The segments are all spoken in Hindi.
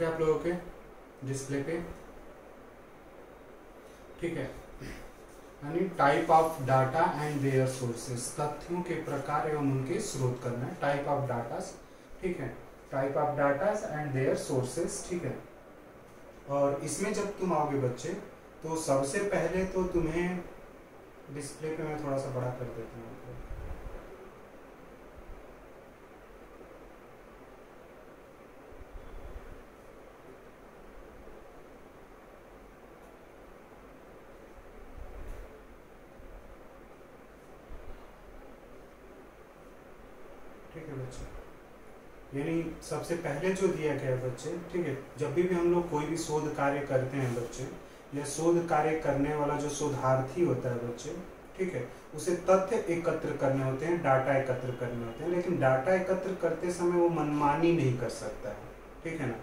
है आप लोगों के डिस्प्ले पे? ठीक है, यानी type of data and their sources, तथ्यों के प्रकार एवं उनके स्रोत करना है, टाइप ऑफ डाटा। ठीक है, type of data and their sources. ठीक है, और इसमें जब तुम आओगे बच्चे तो सबसे पहले तो तुम्हें डिस्प्ले पे मैं थोड़ा सा बड़ा कर देता हूँ। ठीक है बच्चे, यानी सबसे पहले जो दिया गया है बच्चे, ठीक है, जब भी हम लोग कोई भी शोध कार्य करते हैं बच्चे, या शोध कार्य करने वाला जो शोधार्थी होता है बच्चे, ठीक है, उसे तथ्य एकत्र करने होते हैं, डाटा एकत्र करने होते हैं, लेकिन डाटा एकत्र करते समय वो मनमानी नहीं कर सकता है। ठीक है ना,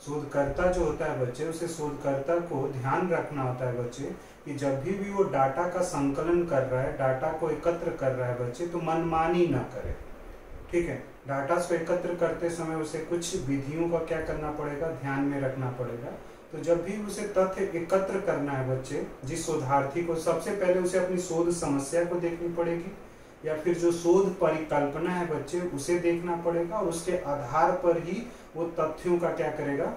शोधकर्ता जो होता है बच्चे, उसे शोधकर्ता को ध्यान रखना होता है बच्चे कि जब भी वो डाटा का संकलन कर रहा है, डाटा को एकत्र कर रहा है बच्चे, तो मनमानी ना करे। ठीक है, डाटा को एकत्र करते समय उसे कुछ विधियों का क्या करना पड़ेगा, ध्यान में रखना पड़ेगा। तो जब भी उसे तथ्य एकत्र करना है बच्चे, जिस शोधार्थी को, सबसे पहले उसे अपनी शोध समस्या को देखनी पड़ेगी, या फिर जो शोध परिकल्पना है बच्चे उसे देखना पड़ेगा, और उसके आधार पर ही वो तथ्यों का क्या करेगा,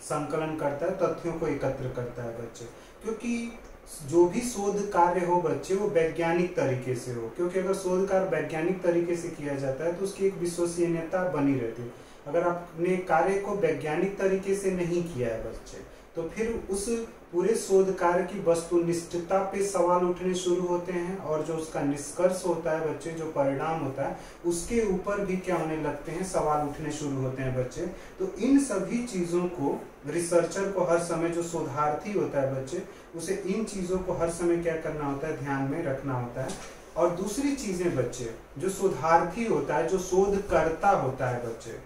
संकलन करता है, तथ्यों को एकत्र करता है बच्चे। क्योंकि जो भी शोध कार्य हो बच्चे वो वैज्ञानिक तरीके से हो, क्योंकि अगर शोध कार्य वैज्ञानिक तरीके से किया जाता है तो उसकी एक विश्वसनीयता बनी रहती है। अगर आपने कार्य को वैज्ञानिक तरीके से नहीं किया है बच्चे, तो फिर उस पूरे शोध कार्य की वस्तुनिष्ठता पे सवाल उठने शुरू होते हैं, और जो उसका निष्कर्ष होता है बच्चे, जो परिणाम होता है, उसके ऊपर भी क्या होने लगते हैं, सवाल उठने शुरू होते हैं बच्चे। तो इन सभी चीजों को रिसर्चर को हर समय, जो शोधार्थी होता है बच्चे, उसे इन चीजों को हर समय क्या करना होता है, ध्यान में रखना होता है। और दूसरी चीजें बच्चे, जो शोधार्थी होता है, जो शोधकर्ता होता है बच्चे,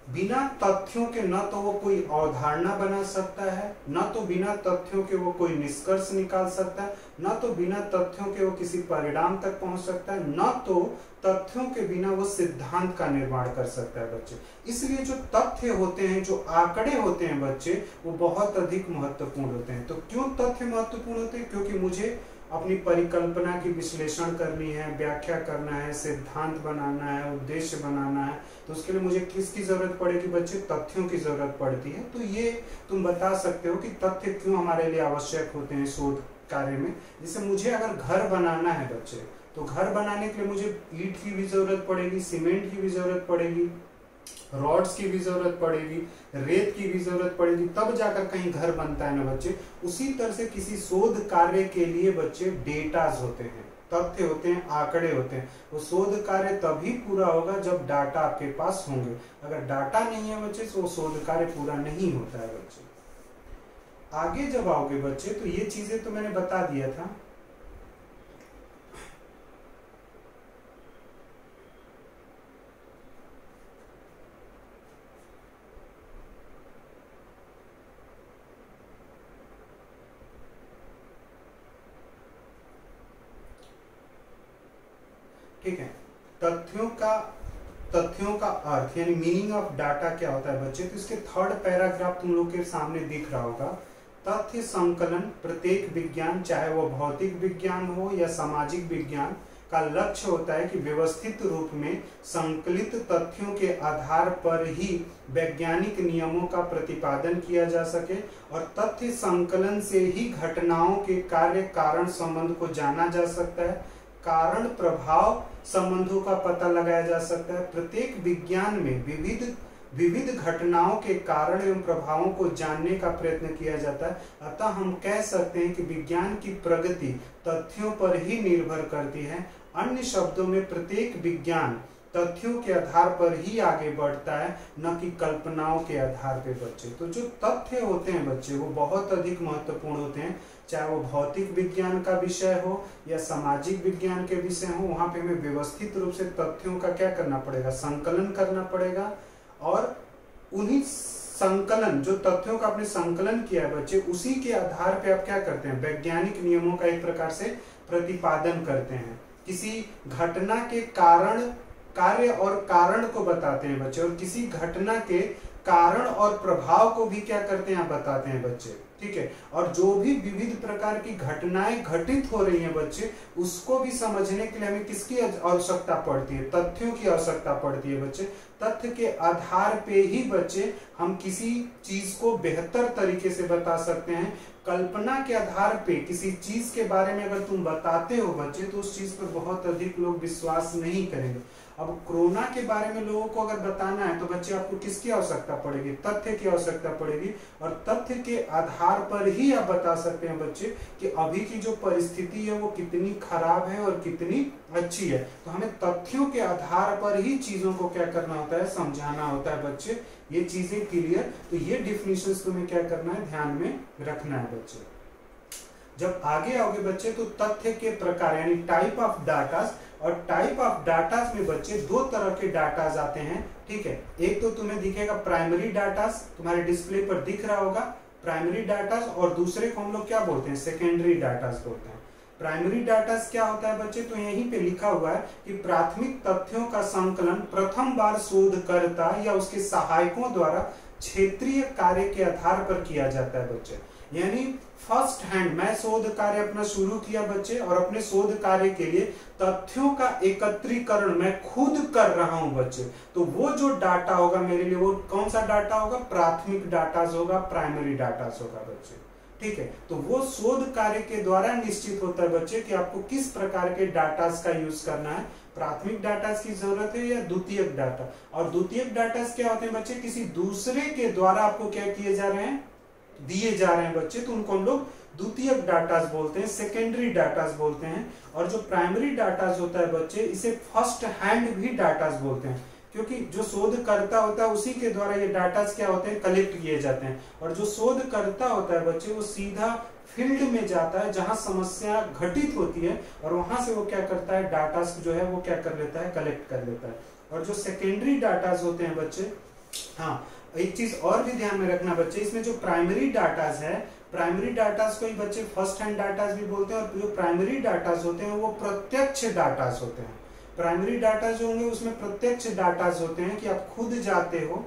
बिना तथ्यों के न तो वो कोई अवधारणा बना सकता है, न तो बिना तथ्यों के वो कोई निष्कर्ष निकाल सकता है, न तो बिना तथ्यों के वो किसी परिणाम तक पहुंच सकता है, न तो तथ्यों के बिना वो सिद्धांत का निर्माण कर सकता है बच्चे। इसलिए जो तथ्य होते हैं, जो आंकड़े होते हैं बच्चे, वो बहुत अधिक महत्वपूर्ण होते हैं। तो क्यों तथ्य महत्वपूर्ण होते हैं? क्योंकि मुझे अपनी परिकल्पना की विश्लेषण करनी है, व्याख्या करना है, सिद्धांत बनाना है, उद्देश्य बनाना है, तो उसके लिए मुझे किसकी जरूरत पड़ेगी बच्चे? तथ्यों की जरूरत पड़ती है। तो ये तुम बता सकते हो कि तथ्य क्यों हमारे लिए आवश्यक होते हैं शोध कार्य में। जैसे मुझे अगर घर बनाना है बच्चे, तो घर बनाने के लिए मुझे ईंट की भी जरूरत पड़ेगी, सीमेंट की भी जरूरत पड़ेगी, रॉड्स की भी जरूरत पड़ेगी, रेत की भी जरूरत पड़ेगी, तब जाकर कहीं घर बनता है ना बच्चे। उसी तरह से किसी शोध कार्य के लिए बच्चे डेटाज होते हैं, तथ्य होते हैं, आंकड़े होते हैं। वो शोध कार्य तभी पूरा होगा जब डाटा आपके पास होंगे। अगर डाटा नहीं है बच्चे तो शोध कार्य पूरा नहीं होता है बच्चे। आगे जब आओगे बच्चे तो ये चीजें तो मैंने बता दिया था। ठीक है, तथ्यों का अर्थ यानी मीनिंग ऑफ डाटा क्या होता है बच्चे? तो इसके थर्ड पैराग्राफ तुम लोग के सामने दिख रहा होगा। तथ्य संकलन प्रत्येक विज्ञान, चाहे वो भौतिक विज्ञान हो या सामाजिक विज्ञान, का लक्ष्य होता है कि व्यवस्थित रूप में संकलित तथ्यों के आधार पर ही वैज्ञानिक नियमों का प्रतिपादन किया जा सके, और तथ्य संकलन से ही घटनाओं के कार्य कारण संबंध को जाना जा सकता है, कारण प्रभाव संबंधों का पता लगाया जा सकता है। प्रत्येक विज्ञान में विविध घटनाओं के कारण एवं प्रभावों को जानने का प्रयत्न किया जाता है। अतः हम कह सकते हैं कि विज्ञान की प्रगति तथ्यों पर ही निर्भर करती है। अन्य शब्दों में प्रत्येक विज्ञान तथ्यों के आधार पर ही आगे बढ़ता है, न कि कल्पनाओं के आधार पे बच्चे। तो जो तथ्य होते हैं बच्चे वो बहुत अधिक महत्वपूर्ण होते हैं, चाहे वो भौतिक विज्ञान का विषय हो या सामाजिक विज्ञान के विषय हो। वहां पे हमें व्यवस्थित रूप से तथ्यों का क्या करना पड़ेगा? संकलन करना पड़ेगा, और उन्हीं संकलन, जो तथ्यों का आपने संकलन किया है बच्चे, उसी के आधार पे आप क्या करते हैं? वैज्ञानिक नियमों का एक प्रकार से प्रतिपादन करते हैं। किसी घटना के कारण, कार्य और कारण को बताते हैं बच्चे, और किसी घटना के कारण और प्रभाव को भी क्या करते हैं बताते हैं बच्चे, ठीक है। और जो भी विविध प्रकार की घटनाएं घटित हो रही हैं बच्चे, उसको भी समझने के लिए हमें किसकी आवश्यकता पड़ती है, तथ्यों की आवश्यकता पड़ती है बच्चे। तथ्य के आधार पे ही बच्चे हम किसी चीज को बेहतर तरीके से बता सकते हैं। कल्पना के आधार पे किसी चीज के बारे में अगर तुम बताते हो बच्चे, तो उस चीज पर बहुत अधिक लोग विश्वास नहीं करेंगे। अब कोरोना के बारे में लोगों को अगर बताना है तो बच्चे आपको किसकी आवश्यकता पड़ेगी, तथ्य की आवश्यकता पड़ेगी। और तथ्य के आधार पर ही आप बता सकते हैं बच्चे कि अभी की जो परिस्थिति है वो कितनी खराब है और कितनी अच्छी है। तो हमें तथ्यों के आधार पर ही चीजों को क्या करना होता है, समझाना होता है बच्चे। ये चीजें क्लियर, तो ये डिफिनेशंस तुम्हें क्या करना है, ध्यान में रखना है बच्चे। जब आगे आओगे बच्चे तो तथ्य के प्रकार यानी टाइप ऑफ डाटा, और टाइप ऑफ डाटा में बच्चे दो तरह के डाटाज आते हैं, ठीक है। एक तो तुम्हें दिखेगा प्राइमरी डाटाज, तुम्हारे डिस्प्ले पर दिख रहा होगा प्राइमरी डाटाज, और दूसरे को हम लोग क्या बोलते हैं, सेकेंडरी डाटाज बोलते हैं। प्राइमरी डाटाज क्या होता है बच्चे, तो यहीं पे लिखा हुआ है कि प्राथमिक तथ्यों का संकलन प्रथम बार शोधकर्ता या उसके सहायकों द्वारा क्षेत्रीय कार्य के आधार पर किया जाता है बच्चे। यानी फर्स्ट हैंड मैं शोध कार्य अपना शुरू किया बच्चे, और अपने शोध कार्य के लिए तथ्यों का एकत्रीकरण मैं खुद कर रहा हूं बच्चे। तो वो जो डाटा होगा मेरे लिए, वो कौन सा डाटा होगा, प्राथमिक डाटाज होगा, प्राइमरी डाटाज होगा बच्चे, ठीक है। तो वो शोध कार्य के द्वारा निश्चित होता है बच्चे कि आपको किस प्रकार के डाटाज का यूज करना है, प्राथमिक डाटाज की जरूरत है या द्वितीयक डाटा। और द्वितीयक डाटाज क्या होते हैं बच्चे, किसी दूसरे के द्वारा आपको क्या किए जा रहे हैं, दिए जा रहे हैं बच्चे, तो उनको हम लोग द्वितीयक डाटाज बोलते हैं, सेकेंडरी डाटाज बोलते हैं। और जो प्राइमरी डाटाज होता है बच्चे, इसे फर्स्ट हैंड भी डाटाज बोलते हैं, क्योंकि जो शोध करता होता है उसी के द्वारा ये डाटाज क्या होते हैं, कलेक्ट किए जाते हैं। और जो शोध करता होता है बच्चे, वो सीधा फील्ड में जाता है जहां समस्या घटित होती है, और वहां से वो क्या करता है, डाटाज जो है वो क्या कर लेता है, कलेक्ट कर लेता है। और जो सेकेंडरी डाटाज होते हैं बच्चे, हाँ एक चीज और भी ध्यान में रखना बच्चे, इसमें जो प्राइमरी डाटाज है, प्राइमरी डाटाज को ही बच्चे फर्स्ट हैंड डाटाज भी बोलते हैं। और जो प्राइमरी डाटाज होते हैं वो प्रत्यक्ष डाटाज होते हैं। प्राइमरी डाटा जो होंगे उसमें प्रत्यक्ष डाटाज होते हैं कि आप खुद जाते हो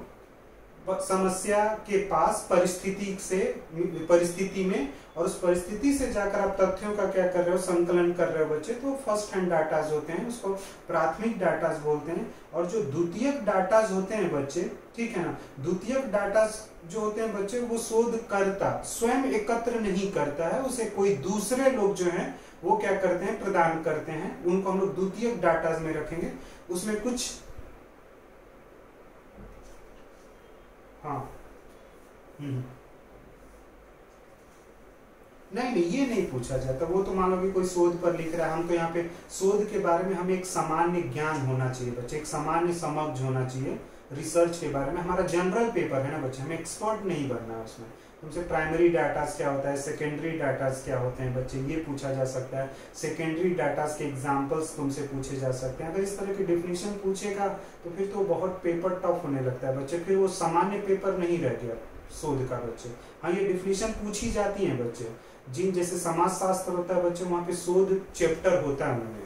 समस्या के पास परिस्थिति में, और उस परिस्थिति से जाकर आप तथ्यों का क्या कर रहे हो, संकलन कर रहे हो बच्चे। तो फर्स्ट हैंड डाटाज होते हैं, उसको प्राथमिक डाटाज बोलते हैं। और जो द्वितीयक डाटाज होते हैं बच्चे, ठीक है ना, द्वितीयक डाटाज जो होते हैं बच्चे, वो शोधकर्ता स्वयं एकत्र नहीं करता है, उसे कोई दूसरे लोग जो हैं वो क्या करते हैं, प्रदान करते हैं। उनको हम लोग द्वितीयक डाटाज में रखेंगे। उसमें कुछ हाँ नहीं ये नहीं पूछा जाता, वो तो मान लो कि कोई शोध पर लिख रहा है, हम तो यहाँ पे शोध के बारे में हमें एक सामान्य ज्ञान होना चाहिए बच्चे, एक सामान्य समझ होना चाहिए रिसर्च के बारे में। हमारा जनरल पेपर है ना बच्चे, हमें एक्सपर्ट नहीं बनना है उसमें। तुमसे प्राइमरी डाटाज क्या होता है, सेकेंडरी डाटाज क्या होते हैं बच्चे, ये पूछा जा सकता है। सेकेंडरी डाटाज के एग्जांपल्स तुमसे पूछे जा सकते हैं। अगर इस तरह की डेफिनेशन पूछेगा तो फिर तो बहुत पेपर टफ होने लगता है बच्चे, फिर वो सामान्य पेपर नहीं रह गया शोध का बच्चे। हाँ ये डेफिनेशन पूछी जाती है बच्चे, जिन जैसे समाज शास्त्र होता है बच्चे, वहां पे शोध चैप्टर होता है उनमें।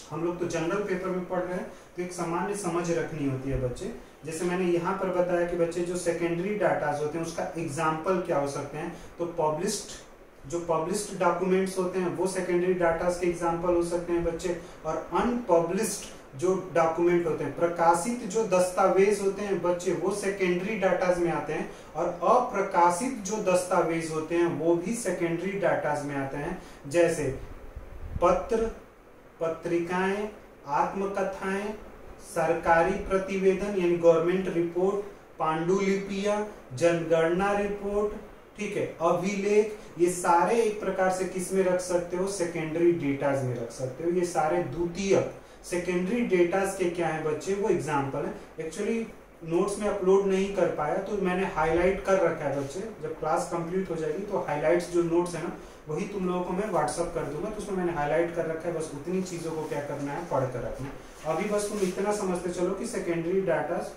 हम लोग तो जनरल पेपर में पढ़ रहे हैं, तो एक सामान्य समझ रखनी होती है बच्चे। जैसे मैंने यहाँ पर बताया कि बच्चे जो सेकेंडरी डाटाज होते हैं उसका एग्जाम्पल क्या हो सकते हैं, तो पब्लिश्ड डॉक्यूमेंट्स होते हैं वो सेकेंडरी डाटाज के एग्जाम्पल हो सकते हैं बच्चे। और अनपब्लिश्ड जो डॉक्यूमेंट होते हैं, प्रकाशित जो दस्तावेज होते हैं बच्चे, वो सेकेंडरी डाटाज में आते हैं। और अप्रकाशित जो दस्तावेज होते हैं वो भी सेकेंडरी डाटाज में आते हैं, जैसे पत्र, पत्रिकाएं, आत्मकथाएं, सरकारी प्रतिवेदन यानी गवर्नमेंट रिपोर्ट, पांडुलिपियां, जनगणना रिपोर्ट, ठीक है, अभिलेख, ये सारे एक प्रकार से किस में रख सकते हो, सेकेंडरी डेटाज में रख सकते हो। ये सारे द्वितीयक सेकेंडरी डेटाज के क्या है बच्चे, वो एग्जाम्पल है। एक्चुअली नोट्स में अपलोड नहीं कर पाया तो मैंने हाईलाइट कर रखा है बच्चे, जब क्लास कंप्लीट हो जाएगी तो हाईलाइट्स जो नोट्स है ना वही तुम लोगों को मैं व्हाट्सअप कर दूंगा, तो उसमें मैंने हाईलाइट कर रखा है। बस उतनी चीजों को क्या करना है, पढ़ कर रखना। अभी बस तुम इतना समझते चलो कि सेकेंडरी डाटाज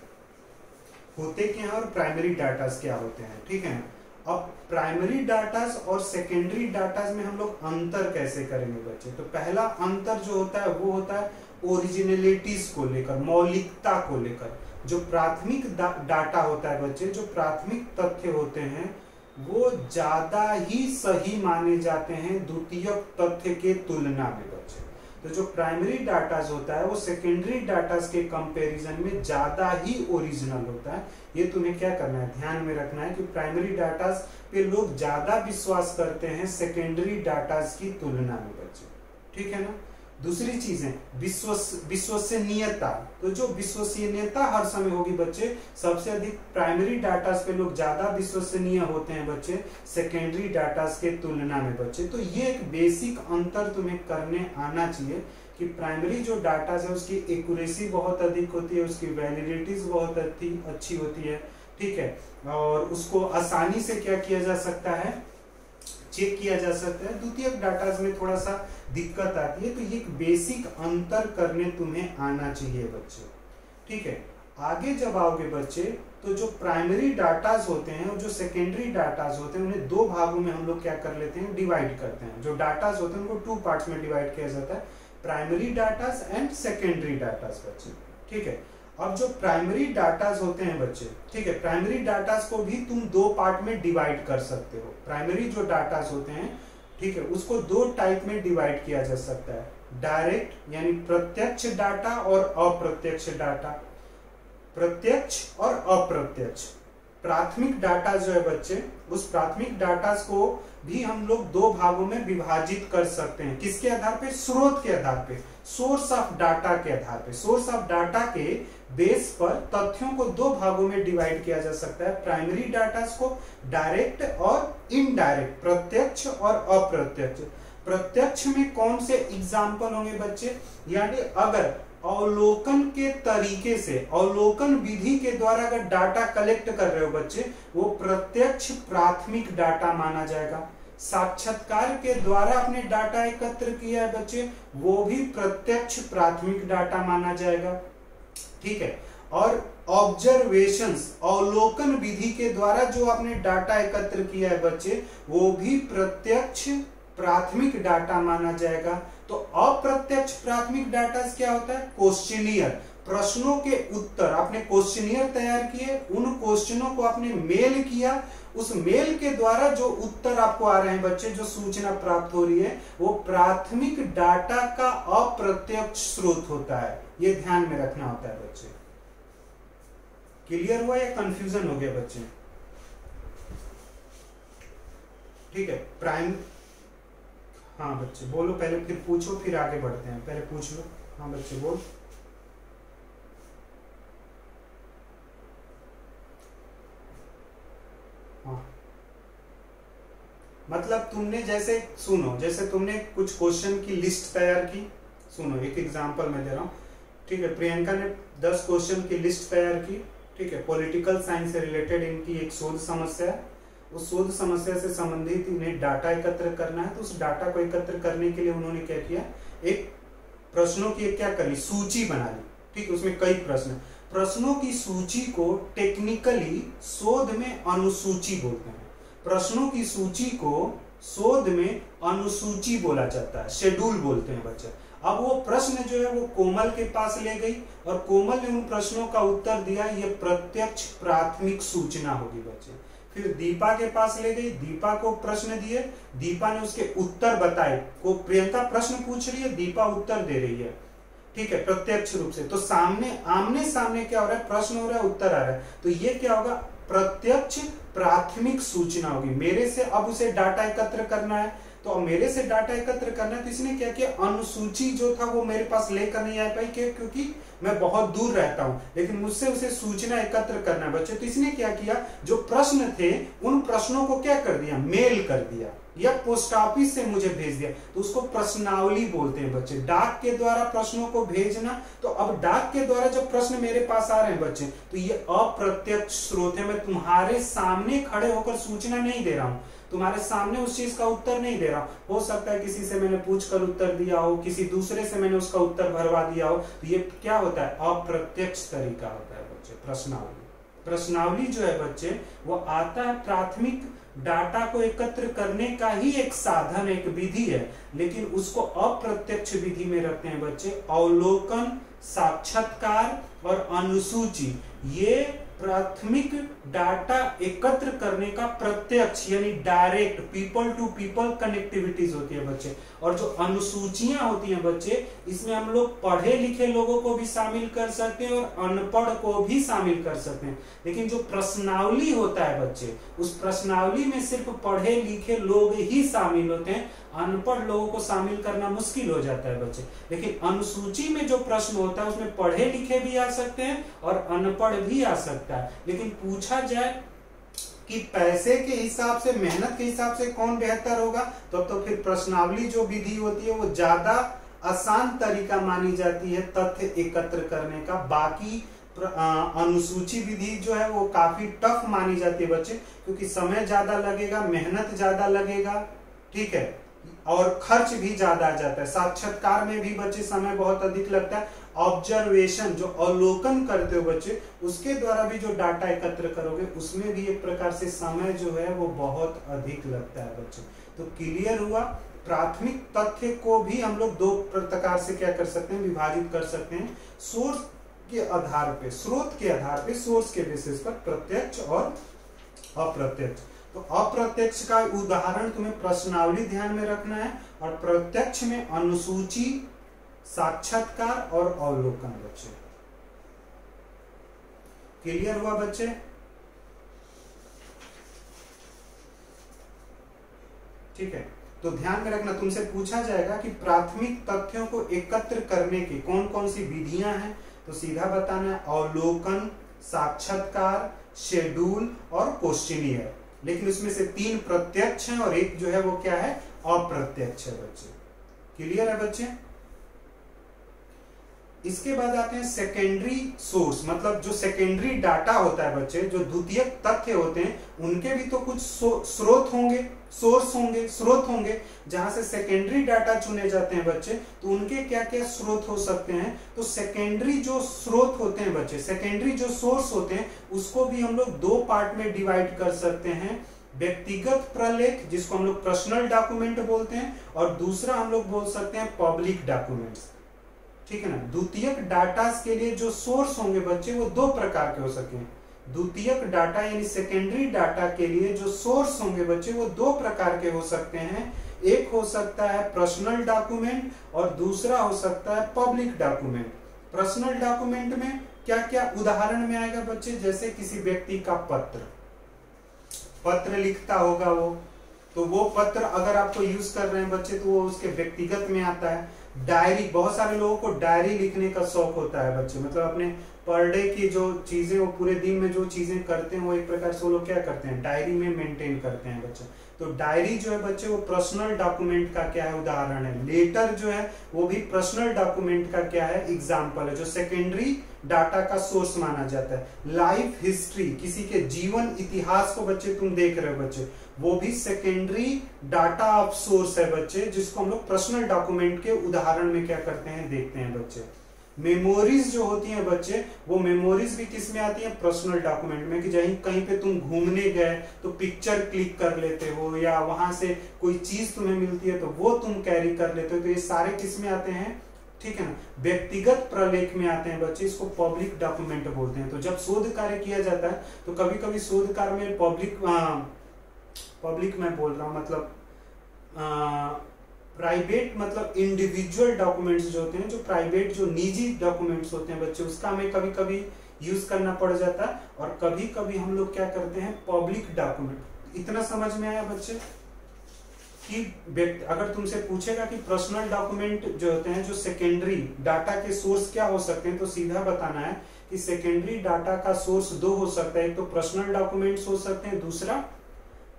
होते क्या है और प्राइमरी डाटाज क्या होते हैं, ठीक है। अब प्राइमरी डाटाज और सेकेंडरी डाटाज में हम लोग अंतर कैसे करेंगे बच्चे, तो पहला अंतर जो होता है वो होता है ओरिजिनलिटीज को लेकर, मौलिकता को लेकर। जो प्राथमिक डाटा होता है बच्चे, जो प्राथमिक तथ्य होते हैं वो ज्यादा ही सही माने जाते हैं द्वितीयक तथ्य के तुलना में बच्चे। तो जो प्राइमरी डाटाज होता है वो सेकेंडरी डाटाज के कंपैरिजन में ज्यादा ही ओरिजिनल होता है। ये तुम्हें क्या करना है, ध्यान में रखना है कि प्राइमरी डाटाज पे लोग ज्यादा विश्वास करते हैं सेकेंडरी डाटाज की तुलना में बच्चे, ठीक है ना। दूसरी चीज है विश्वसनीयता। तो जो विश्वसनीयता हर समय होगी बच्चे, सबसे अधिक प्राइमरी डाटास पे लोग ज्यादा विश्वसनीय होते हैं बच्चे सेकेंडरी डाटास के तुलना में बच्चे। तो ये एक बेसिक अंतर तुम्हें करने आना चाहिए कि प्राइमरी जो डाटास है उसकी एक्यूरेसी बहुत अधिक होती है, उसकी वैलिडिटीज बहुत अच्छी होती है, ठीक है, और उसको आसानी से क्या किया जा सकता है, चेक किया जा सकता है। द्वितीयक डाटाज में थोड़ा सा दिक्कत आती है। तो ये एक बेसिक अंतर करने तुम्हें आना चाहिए बच्चे, ठीक है। आगे जब आओगे बच्चे तो जो प्राइमरी डाटाज होते हैं और जो सेकेंडरी डाटाज होते हैं उन्हें दो भागों में हम लोग क्या कर लेते हैं, डिवाइड करते हैं। जो डाटाज होते हैं उनको 2 पार्ट्स में डिवाइड किया जाता है, primary datas and secondary datas बच्चे, ठीक है। अब जो प्राइमरी डाटाज होते हैं बच्चे, ठीक है, प्राइमरी डाटाज को भी तुम 2 पार्ट में डिवाइड कर सकते हो। प्राइमरी जो डाटाज होते हैं, ठीक है, उसको 2 टाइप में डिवाइड किया जा सकता है, डायरेक्ट यानी प्रत्यक्ष डाटा और अप्रत्यक्ष डाटा। प्रत्यक्ष और अप्रत्यक्ष प्राथमिक डाटा जो है बच्चे, उस प्राथमिक डाटा को भी हम लोग 2 भागों में विभाजित कर सकते हैं। किसके आधार पे, स्रोत के आधार पे, सोर्स ऑफ डाटा के आधार पे। सोर्स ऑफ डाटा के बेस पर तथ्यों को 2 भागों में डिवाइड किया जा सकता है, प्राइमरी डाटा को डायरेक्ट और इनडायरेक्ट, प्रत्यक्ष और अप्रत्यक्ष। प्रत्यक्ष में कौन से एग्जाम्पल होंगे बच्चे, यानी अगर अवलोकन के तरीके से, अवलोकन विधि के द्वारा अगर डाटा कलेक्ट कर रहे हो बच्चे, वो प्रत्यक्ष प्राथमिक डाटा माना जाएगा। साक्षात्कार के द्वारा अपने डाटा एकत्र किया है बच्चे, वो भी प्रत्यक्ष प्राथमिक डाटा माना जाएगा, ठीक है। और ऑब्जर्वेशंस, अवलोकन विधि के द्वारा जो आपने डाटा एकत्र किया है बच्चे, वो भी प्रत्यक्ष प्राथमिक डाटा माना जाएगा। तो अप्रत्यक्ष प्राथमिक डाटा क्या होता है, क्वेश्चनियर, प्रश्नों के उत्तर। आपने क्वेश्चनियर तैयार किए, उन क्वेश्चनों को आपने मेल किया, उस मेल के द्वारा जो उत्तर आपको आ रहे हैं बच्चे, जो सूचना प्राप्त हो रही है, वो प्राथमिक डाटा का अप्रत्यक्ष स्रोत होता है। ये ध्यान में रखना होता है बच्चे। क्लियर हुआ या कंफ्यूजन हो गया बच्चे, ठीक है। प्राइम, हाँ बच्चे बोलो पहले, फिर पूछो, फिर आगे बढ़ते हैं। पहले पूछ लो, हाँ बच्चे बोल। हाँ, मतलब तुमने जैसे सुनो, जैसे तुमने कुछ क्वेश्चन की लिस्ट तैयार की। सुनो, एक एग्जांपल मैं दे रहा हूँ, ठीक है। प्रियंका ने 10 क्वेश्चन की लिस्ट तैयार की, ठीक है। पॉलिटिकल साइंस से रिलेटेड इनकी एक शोध समस्या है। उस शोध समस्या से संबंधित इन्हें डाटा एकत्र करना है। तो उस डाटा को एकत्र करने के लिए उन्होंने क्या किया, एक प्रश्नों की क्या कर ली, सूची बना ली, ठीक। उसमें कई प्रश्न, प्रश्नों की सूची को टेक्निकली शोध में अनुसूची बोलते हैं। प्रश्नों की सूची को शोध में अनुसूची बोला जाता है, शेड्यूल बोलते हैं बच्चे। अब वो प्रश्न जो है वो कोमल के पास ले गई और कोमल ने उन प्रश्नों का उत्तर दिया, ये प्रत्यक्ष प्राथमिक सूचना होगी बच्चे। फिर दीपा के पास ले गई, दीपा को प्रश्न दिए, दीपा ने उसके उत्तर बताए। को प्रियंका प्रश्न पूछ रही है, दीपा उत्तर दे रही है, ठीक है, प्रत्यक्ष रूप से। तो सामने आमने सामने क्या हो रहा है, प्रश्न हो रहा है, उत्तर आ रहा है। तो ये क्या होगा, प्रत्यक्ष प्राथमिक सूचना होगी। मेरे से अब उसे डाटा एकत्र करना है, तो अब मेरे से डाटा एकत्र करना है, तो इसने क्या किया, अनुसूची जो था वो मेरे पास लेकर नहीं आ पाई, क्योंकि मैं बहुत दूर रहता हूं, लेकिन मुझसे उसे सूचना एकत्र करना है बच्चे। तो इसने क्या किया, जो प्रश्न थे उन प्रश्नों को क्या कर दिया, मेल कर दिया या पोस्ट ऑफिस से मुझे भेज दिया। तो उसको प्रश्नावली बोलते हैं बच्चे, डाक के द्वारा प्रश्नों को भेजना। तो अब डाक के द्वारा जब प्रश्न मेरे पास आ रहे हैं बच्चे, तो ये अप्रत्यक्ष स्रोत है। मैं तुम्हारे सामने खड़े होकर सूचना नहीं दे रहा हूं, तुम्हारे सामने उस चीज का उत्तर नहीं दे रहा हूं। हो सकता है किसी से मैंने पूछकर उत्तर दिया हो, किसी दूसरे से मैंने उसका उत्तर भरवा दिया हो। तो ये क्या होता है, अप्रत्यक्ष तरीका होता है बच्चे, प्रश्नावली। प्रश्नावली जो है बच्चे, वो आता है प्राथमिक डाटा को एकत्र करने का ही एक साधन, एक विधि है, लेकिन उसको अप्रत्यक्ष विधि में रखते हैं बच्चे। अवलोकन, साक्षात्कार और अनुसूची, ये प्राथमिक डाटा एकत्र करने का प्रत्यक्ष यानी direct people to people connectivities होती है बच्चे। और जो अनुसूचियां होती हैं बच्चे, इसमें हम लोग पढ़े लिखे लोगों को भी शामिल कर सकते हैं और अनपढ़ को भी शामिल कर सकते हैं। लेकिन जो प्रश्नावली होता है बच्चे, उस प्रश्नावली में सिर्फ पढ़े लिखे लोग ही शामिल होते हैं, अनपढ़ लोगों को शामिल करना मुश्किल हो जाता है बच्चे। लेकिन अनुसूची में जो प्रश्न होता है उसमें पढ़े लिखे भी आ सकते हैं और अनपढ़ भी आ सकता है। लेकिन पूछा जाए कि पैसे के हिसाब से, मेहनत के हिसाब से कौन बेहतर होगा, तो फिर प्रश्नावली जो विधि होती है वो ज्यादा आसान तरीका मानी जाती है तथ्य एकत्र करने का। बाकी अनुसूची विधि जो है वो काफी टफ मानी जाती है बच्चे, क्योंकि समय ज्यादा लगेगा, मेहनत ज्यादा लगेगा, ठीक है, और खर्च भी ज्यादा आ जाता है। साक्षात्कार में भी बच्चे समय बहुत अधिक लगता है। ऑब्जर्वेशन जो अवलोकन करते हो बच्चे, उसके द्वारा भी जो डाटा एकत्र करोगे उसमें भी एक प्रकार से समय जो है वो बहुत अधिक लगता है बच्चे। तो क्लियर हुआ, प्राथमिक तथ्य को भी हम लोग दो प्रकार से क्या कर सकते हैं, विभाजित कर सकते हैं। सोर्स के आधार पे, स्रोत के आधार पे, सोर्स के बेसिस पर, प्रत्यक्ष और अप्रत्यक्ष। तो अप्रत्यक्ष का उदाहरण तुम्हें प्रश्नावली ध्यान में रखना है, और प्रत्यक्ष में अनुसूची, साक्षात्कार और अवलोकन बच्चे। क्लियर हुआ बच्चे? ठीक है, तो ध्यान में रखना, तुमसे पूछा जाएगा कि प्राथमिक तथ्यों को एकत्र करने की कौन कौन सी विधियां हैं, तो सीधा बताना है अवलोकन, साक्षात्कार, शेड्यूल और क्वेश्चनियर। लेकिन उसमें से 3 प्रत्यक्ष हैं और एक जो है वो क्या है, अप्रत्यक्ष है बच्चे। क्लियर है बच्चे? इसके बाद आते हैं सेकेंडरी सोर्स, मतलब जो सेकेंडरी डाटा होता है बच्चे, जो द्वितीयक तथ्य होते हैं, उनके भी तो कुछ स्रोत होंगे, सोर्स होंगे, स्रोत होंगे, जहां से सेकेंडरी डाटा चुने जाते हैं बच्चे। तो उनके क्या क्या स्रोत हो सकते हैं, तो सेकेंडरी जो स्रोत होते हैं बच्चे, सेकेंडरी जो सोर्स होते हैं, उसको भी हम लोग 2 पार्ट में डिवाइड कर सकते हैं। व्यक्तिगत प्रलेख, जिसको हम लोग पर्सनल डॉक्यूमेंट बोलते हैं, और दूसरा हम लोग बोल सकते हैं पब्लिक डॉक्यूमेंट्स। ठीक है ना। द्वितीयक डाटा के लिए जो सोर्स होंगे बच्चे वो 2 प्रकार के हो सके। द्वितीयक डाटा यानी सेकेंडरी डाटा के लिए जो सोर्स होंगे बच्चे वो 2 प्रकार के हो सकते हैं। एक हो सकता है पर्सनल डॉक्यूमेंट और दूसरा हो सकता है पब्लिक डॉक्यूमेंट। पर्सनल डॉक्यूमेंट में क्या क्या उदाहरण में आएगा बच्चे, जैसे किसी व्यक्ति का पत्र लिखता होगा वो, तो वो पत्र अगर आपको यूज कर रहे हैं बच्चे तो वो उसके व्यक्तिगत में आता है। डायरी, बहुत सारे लोगों को डायरी लिखने का शौक होता है बच्चे, मतलब अपने पर डे की जो चीजें, वो पूरे दिन में जो चीजें करते हैं वो एक प्रकार से वो लोग क्या करते हैं, डायरी में मेंटेन करते हैं बच्चे। तो डायरी जो है बच्चे वो पर्सनल डॉक्यूमेंट का क्या है, उदाहरण है। लेटर जो है वो भी पर्सनल डॉक्यूमेंट का क्या है, एग्जाम्पल है, जो सेकेंडरी डाटा का सोर्स माना जाता है। लाइफ हिस्ट्री, किसी के जीवन इतिहास को बच्चे तुम देख रहे हो बच्चे, वो भी सेकेंडरी डाटा ऑफ सोर्स है बच्चे, जिसको हम लोग पर्सनल डॉक्यूमेंट के उदाहरण में क्या करते हैं, देखते हैं बच्चे। मेमोरीज जो होती हैं बच्चे, वो मेमोरीज भी किस में आती है, पर्सनल डॉक्यूमेंट में, कि कहीं पे तुम घूमने गए तो पिक्चर क्लिक कर लेते हो, या वहां से कोई चीज तुम्हें मिलती है तो वो तुम कैरी कर लेते हो, तो ये सारे किस में आते हैं, ठीक है ना, व्यक्तिगत प्रलेख में आते हैं बच्चे, इसको पब्लिक डॉक्यूमेंट बोलते हैं। तो जब शोध कार्य किया जाता है तो कभी कभी शोध कार्य में पब्लिक मैं बोल रहा हूं, मतलब प्राइवेट, मतलब इंडिविजुअल डॉक्यूमेंट्स जो होते हैं, जो प्राइवेट, जो निजी डॉक्यूमेंट्स होते हैं बच्चे, उसका हमें कभी कभी यूज करना पड़ जाता है, और कभी कभी हम लोग क्या करते हैं, पब्लिक डॉक्यूमेंट। इतना समझ में आया बच्चे कि अगर तुमसे पूछेगा कि पर्सनल डॉक्यूमेंट जो होते हैं, जो सेकेंडरी डाटा के सोर्स क्या हो सकते हैं, तो सीधा बताना है कि सेकेंडरी डाटा का सोर्स 2 हो सकता है। एक तो पर्सनल डॉक्यूमेंट्स हो सकते हैं, दूसरा,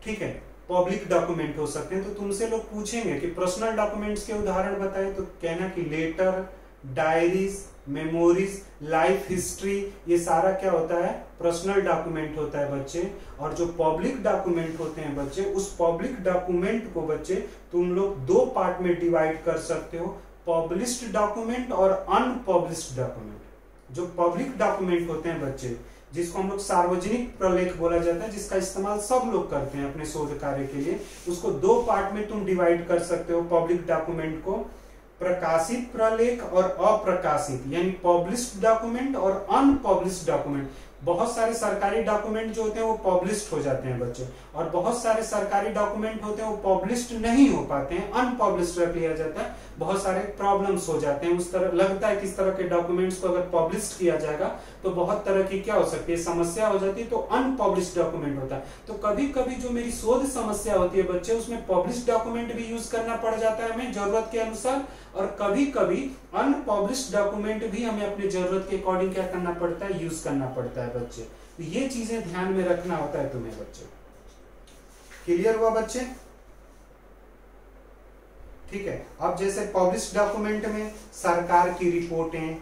ठीक है, पब्लिक डॉक्यूमेंट हो सकते हैं। तो तुमसे लोग पूछेंगे कि पर्सनल डॉक्यूमेंट्स के उदाहरण बताएं, तो कहना कि letter, diaries, memories, life history, ये सारा क्या होता है, पर्सनल डॉक्यूमेंट होता है बच्चे। और जो पब्लिक डॉक्यूमेंट होते हैं बच्चे, उस पब्लिक डॉक्यूमेंट को बच्चे तुम लोग 2 पार्ट में डिवाइड कर सकते हो, पब्लिश्ड डॉक्यूमेंट और अनपब्लिश्ड डॉक्यूमेंट। जो पब्लिक डॉक्यूमेंट होते हैं बच्चे, जिसको हम लोग सार्वजनिक प्रलेख बोला जाता है, जिसका इस्तेमाल सब लोग करते हैं अपने शोध कार्य के लिए, उसको 2 पार्ट में तुम डिवाइड कर सकते हो पब्लिक डॉक्यूमेंट को, प्रकाशित प्रलेख और अप्रकाशित, यानी पब्लिश्ड डॉक्यूमेंट और अनपब्लिश्ड डॉक्यूमेंट। बहुत सारे सरकारी डॉक्यूमेंट जो होते हैं वो पब्लिश्ड हो जाते हैं बच्चे, और बहुत सारे सरकारी डॉक्यूमेंट होते हैं वो पब्लिश्ड नहीं हो पाते हैं, अनपब्लिश्ड रख लिया जाता है। बहुत सारे प्रॉब्लम्स हो जाते हैं, उस तरह लगता है कि इस तरह के डॉक्यूमेंट्स को अगर पब्लिश्ड किया जाएगा तो बहुत तरह की क्या हो सकती है, समस्या हो जाती है, तो अनपब्लिश्ड डॉक्यूमेंट होता है। तो कभी कभी जो मेरी शोध समस्या होती है बच्चे, उसमें पब्लिश्ड डॉक्यूमेंट भी यूज करना पड़ जाता है हमें जरूरत के अनुसार, और कभी कभी अनपब्लिश्ड डॉक्यूमेंट भी हमें अपनी जरूरत के अकॉर्डिंग क्या करना पड़ता है, यूज करना पड़ता है बच्चे। तो ये चीजें ध्यान में रखना होता है तुम्हें बच्चे। क्लियर हुआ बच्चे? ठीक है। अब जैसे पब्लिश्ड डॉक्यूमेंट में सरकार की रिपोर्टें,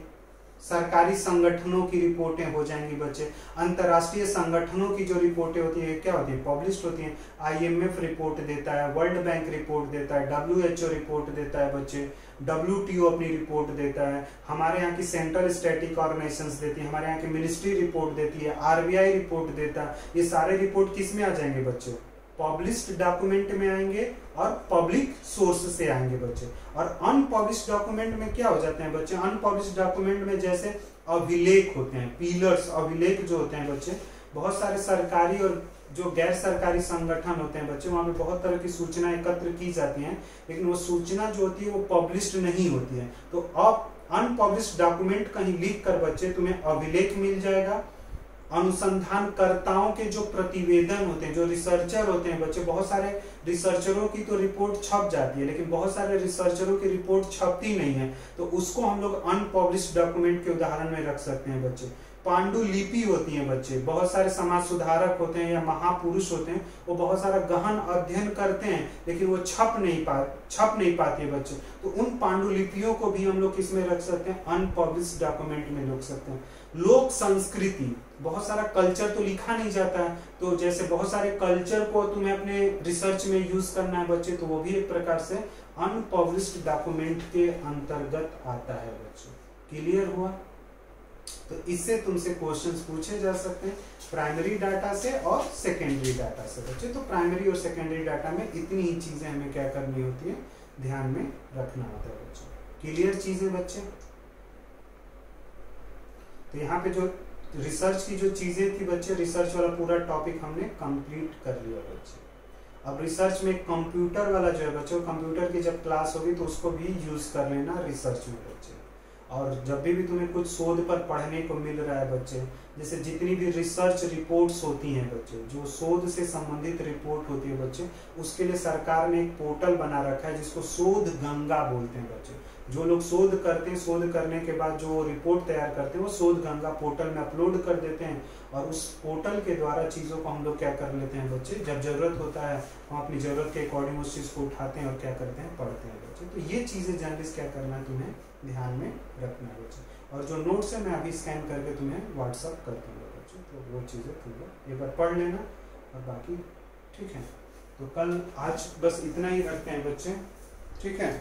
सरकारी संगठनों की रिपोर्टें हो जाएंगी बच्चे, अंतरराष्ट्रीय संगठनों की जो रिपोर्टें होती है क्या होती है, पब्लिश्ड होती हैं। IMF रिपोर्ट देता है, वर्ल्ड बैंक रिपोर्ट देता है, WHO रिपोर्ट देता है बच्चे, WTO अपनी रिपोर्ट देता है, हमारे यहाँ की सेंट्रल स्टैटिक ऑर्गेनाइजेशंस देती है, हमारे यहाँ की मिनिस्ट्री रिपोर्ट देती है, RBI रिपोर्ट देता है। ये सारे रिपोर्ट किस में आ जाएंगे बच्चे, पब्लिश्ड डॉक्यूमेंट में आएंगे और पब्लिक सोर्स से आएंगे बच्चे। और अनपब्लिश्ड डॉक्यूमेंट में क्या हो जाते हैं बच्चे, अनपब्लिश्ड डॉक्यूमेंट में जैसे अभिलेख होते हैं, पिलर्स, अभिलेख जो होते हैं बच्चे, बहुत सारे सरकारी और जो गैर सरकारी संगठन होते हैं बच्चे, वहां पे बहुत तरह की सूचना एकत्र की जाती हैं, लेकिन वो सूचना जो होती है वो पब्लिश्ड नहीं होती है। तो अब अनपब्लिश्ड डॉक्यूमेंट कहीं लिख कर बच्चे तुम्हें अभिलेख मिल जाएगा, अनुसंधानकर्ताओं के जो प्रतिवेदन होते हैं, जो रिसर्चर होते हैं बच्चे, बहुत सारे रिसर्चरों की तो रिपोर्ट छप जाती है, लेकिन बहुत सारे रिसर्चरों की रिपोर्ट छपती नहीं है, तो उसको हम लोग अनपब्लिश्ड डॉक्यूमेंट के उदाहरण में रख सकते हैं बच्चे। पांडुलिपि होती है बच्चे, बहुत सारे समाज सुधारक होते हैं या महापुरुष होते हैं, वो बहुत सारा गहन अध्ययन करते हैं, लेकिन वो छप नहीं पाती है बच्चे, तो उन पांडुलिपियों को भी हम लोग किसमें रख सकते हैं, अनपब्लिश्ड डॉक्यूमेंट में रख सकते हैं। लोक संस्कृति, बहुत सारा कल्चर तो लिखा नहीं जाता है, तो जैसे बहुत सारे कल्चर को तुम्हें अपने रिसर्च में यूज करना है बच्चे, तो वो भी एक प्रकार से अनपब्लिश्ड डॉक्यूमेंट के अंतर्गत आता है बच्चे। क्लियर हुआ? तो इससे तुमसे क्वेश्चंस पूछे जा सकते हैं प्राइमरी डाटा से और सेकेंडरी डाटा से बच्चे। तो प्राइमरी और सेकेंडरी डाटा में इतनी ही चीजें हमें क्या करनी होती है, ध्यान में रखना होता है बच्चे। क्लियर चीजें बच्चे? तो यहाँ पे जो रिसर्च की जो चीजें थी बच्चे, रिसर्च वाला पूरा टॉपिक हमने कंप्लीट कर लिया बच्चे। अब रिसर्च में कंप्यूटर वाला जो है बच्चों, कंप्यूटर की जब क्लास होगी तो उसको भी यूज कर लेना रिसर्च में बच्चे। और जब भी तुम्हें कुछ शोध पर पढ़ने को मिल रहा है बच्चे, जैसे जितनी भी रिसर्च रिपोर्ट्स होती हैं बच्चे, जो शोध से संबंधित रिपोर्ट होती है बच्चे, उसके लिए सरकार ने एक पोर्टल बना रखा है जिसको शोध गंगा बोलते हैं बच्चे। जो लोग शोध करते हैं, शोध करने के बाद जो रिपोर्ट तैयार करते हैं वो शोध गंगा पोर्टल में अपलोड कर देते हैं, और उस पोर्टल के द्वारा चीज़ों को हम लोग क्या कर लेते हैं बच्चे, जब जरूरत होता है हम अपनी जरूरत के अकॉर्डिंग उस चीज़ को उठाते हैं और क्या करते हैं, पढ़ते हैं बच्चे। तो ये चीज़ें जर्नलिस्ट क्या करना है, तुम्हें ध्यान में रखना है बच्चे। और जो नोट्स है मैं अभी स्कैन करके तुम्हें व्हाट्सअप कर दूँगा बच्चे, तो वो चीज़ें तुम लोग एक बार पढ़ लेना, और बाकी ठीक है। तो कल आज बस इतना ही रखते हैं बच्चे, ठीक है।